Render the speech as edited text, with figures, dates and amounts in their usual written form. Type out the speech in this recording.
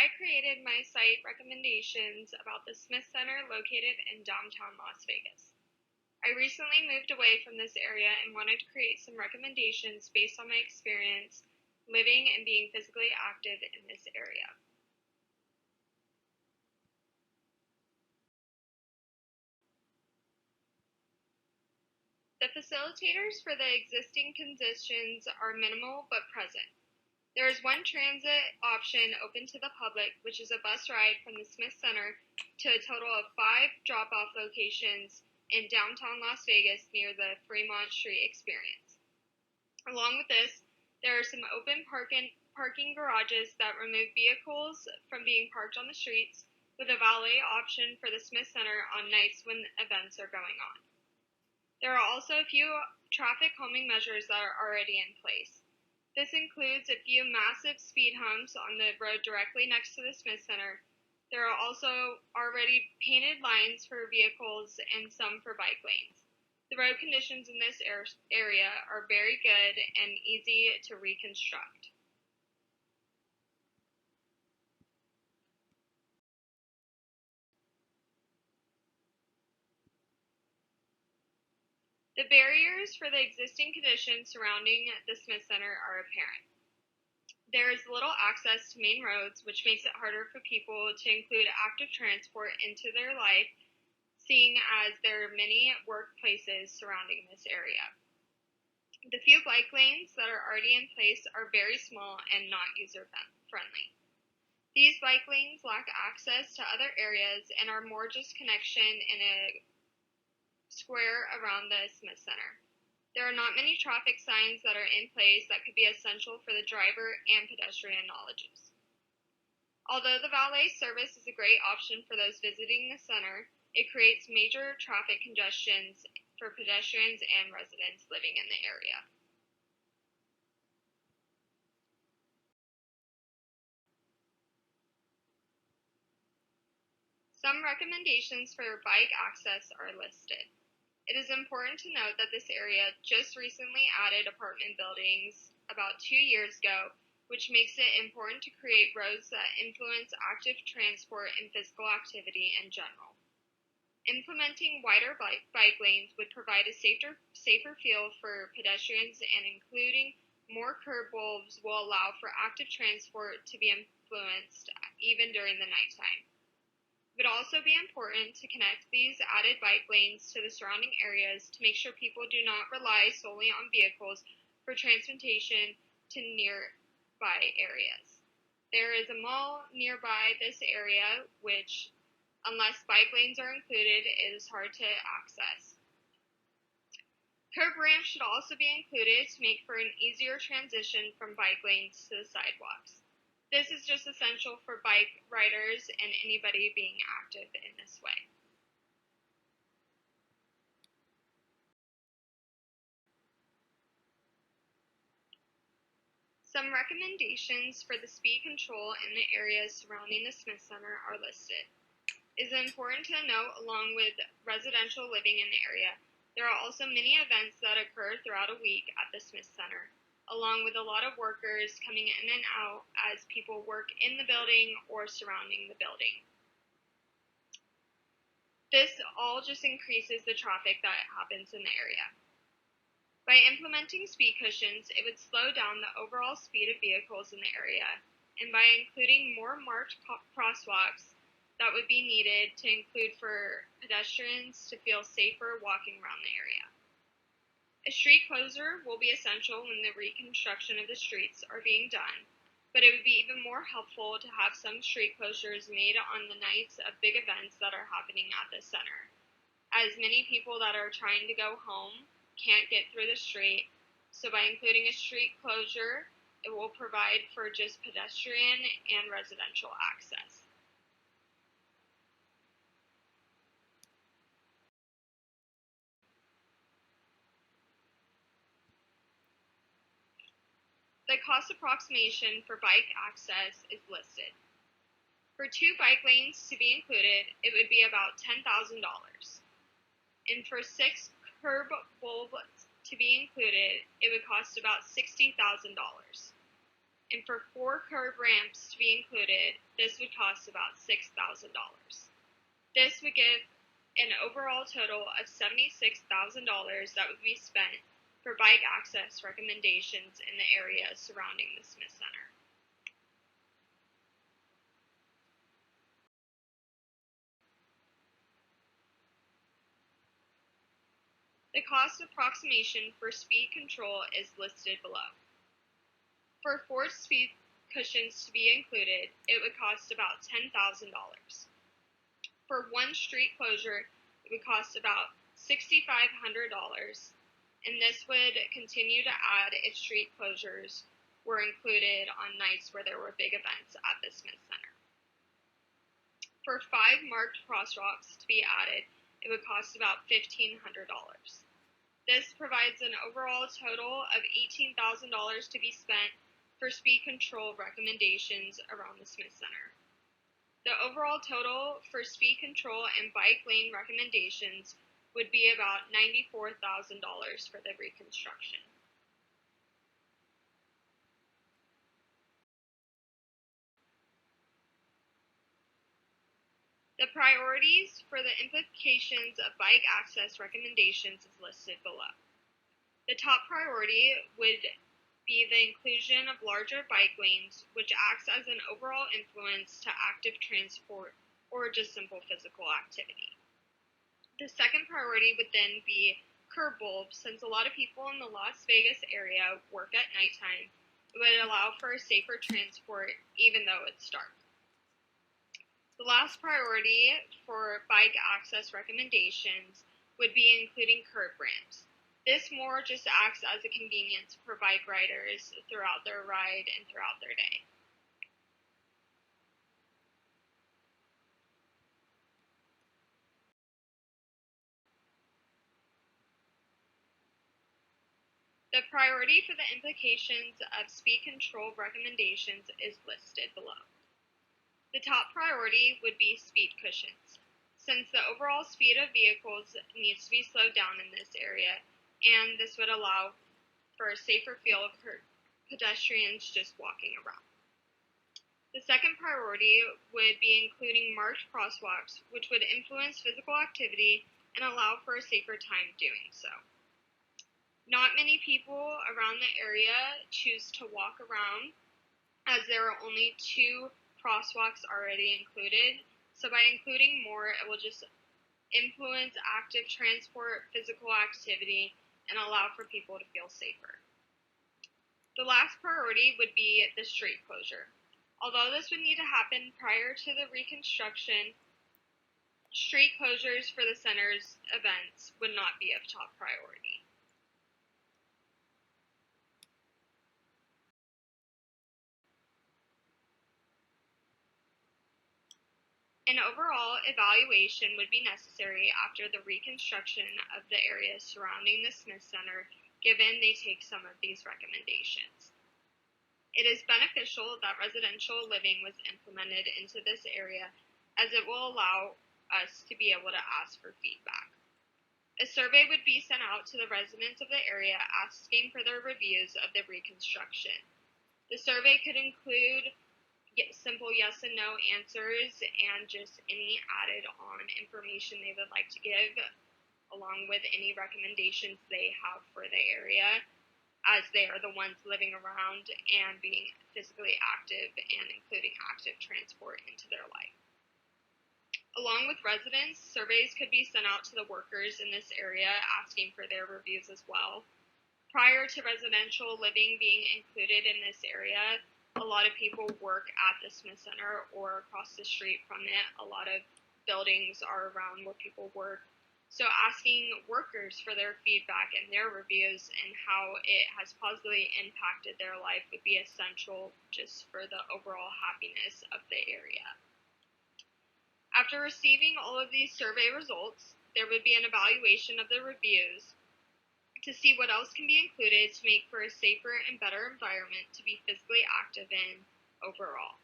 I created my site recommendations about the Smith Center located in downtown Las Vegas. I recently moved away from this area and wanted to create some recommendations based on my experience living and being physically active in this area. The facilitators for the existing conditions are minimal but present. There is one transit option open to the public, which is a bus ride from the Smith Center to a total of 5 drop-off locations in downtown Las Vegas near the Fremont Street Experience. Along with this, there are some open parking garages that remove vehicles from being parked on the streets, with a valet option for the Smith Center on nights when events are going on. There are also a few traffic calming measures that are already in place. This includes a few massive speed humps on the road directly next to the Smith Center. There are also already painted lines for vehicles and some for bike lanes. The road conditions in this area are very good and easy to reconstruct. The barriers for the existing conditions surrounding the Smith Center are apparent. There is little access to main roads, which makes it harder for people to include active transport into their life, seeing as there are many workplaces surrounding this area. The few bike lanes that are already in place are very small and not user-friendly. These bike lanes lack access to other areas and are more just connection in a square around the Smith Center. There are not many traffic signs that are in place that could be essential for the driver and pedestrian knowledges. Although the valet service is a great option for those visiting the center, it creates major traffic congestions for pedestrians and residents living in the area. Some recommendations for bike access are listed. It is important to note that this area just recently added apartment buildings about 2 years ago, which makes it important to create roads that influence active transport and physical activity in general. Implementing wider bike lanes would provide a safer feel for pedestrians, and including more curb bulbs will allow for active transport to be influenced even during the nighttime. It would also be important to connect these added bike lanes to the surrounding areas to make sure people do not rely solely on vehicles for transportation to nearby areas. There is a mall nearby this area, which, unless bike lanes are included, is hard to access. Curb ramps should also be included to make for an easier transition from bike lanes to the sidewalks. This is just essential for bike riders and anybody being active in this way. Some recommendations for the speed control in the areas surrounding the Smith Center are listed. It is important to note, along with residential living in the area, there are also many events that occur throughout a week at the Smith Center, along with a lot of workers coming in and out as people work in the building or surrounding the building. This all just increases the traffic that happens in the area. By implementing speed cushions, it would slow down the overall speed of vehicles in the area, and by including more marked crosswalks that would be needed to include for pedestrians to feel safer walking around the area. A street closure will be essential when the reconstruction of the streets are being done, but it would be even more helpful to have some street closures made on the nights of big events that are happening at the center, as many people that are trying to go home can't get through the street. So by including a street closure, it will provide for just pedestrian and residential access. The cost approximation for bike access is listed. For 2 bike lanes to be included, it would be about $10,000. And for 6 curb bulbs to be included, it would cost about $60,000. and for 4 curb ramps to be included, this would cost about $6,000. This would give an overall total of $76,000 that would be spent for bike access recommendations in the area surrounding the Smith Center. The cost approximation for speed control is listed below. For 4 speed cushions to be included, it would cost about $10,000. For 1 street closure, it would cost about $6,500, and this would continue to add if street closures were included on nights where there were big events at the Smith Center. For 5 marked crosswalks to be added, it would cost about $1,500. This provides an overall total of $18,000 to be spent for speed control recommendations around the Smith Center. The overall total for speed control and bike lane recommendations would be about $94,000 for the reconstruction. The priorities for the implications of bike access recommendations is listed below. The top priority would be the inclusion of larger bike lanes, which acts as an overall influence to active transport or just simple physical activity. The second priority would then be curb bulbs, since a lot of people in the Las Vegas area work at nighttime. It would allow for a safer transport even though it's dark. The last priority for bike access recommendations would be including curb ramps. This more just acts as a convenience for bike riders throughout their ride and throughout their day. The priority for the implications of speed control recommendations is listed below. The top priority would be speed cushions, since the overall speed of vehicles needs to be slowed down in this area, and this would allow for a safer feel of pedestrians just walking around. The second priority would be including marked crosswalks, which would influence physical activity and allow for a safer time doing so. Not many people around the area choose to walk around, as there are only 2 crosswalks already included, so by including more, it will just influence active transport, physical activity, and allow for people to feel safer. The last priority would be the street closure. Although this would need to happen prior to the reconstruction, street closures for the center's events would not be of top priority. An overall evaluation would be necessary after the reconstruction of the area surrounding the Smith Center, given they take some of these recommendations. It is beneficial that residential living was implemented into this area, as it will allow us to be able to ask for feedback. A survey would be sent out to the residents of the area asking for their reviews of the reconstruction. The survey could include simple yes and no answers and just any added on information they would like to give, along with any recommendations they have for the area, as they are the ones living around and being physically active and including active transport into their life. Along with residents, surveys could be sent out to the workers in this area asking for their reviews as well. Prior to residential living being included in this area, a lot of people work at the Smith Center or across the street from it. A lot of buildings are around where people work. So asking workers for their feedback and their reviews and how it has positively impacted their life would be essential just for the overall happiness of the area. After receiving all of these survey results, there would be an evaluation of the reviews to see what else can be included to make for a safer and better environment to be physically active in overall.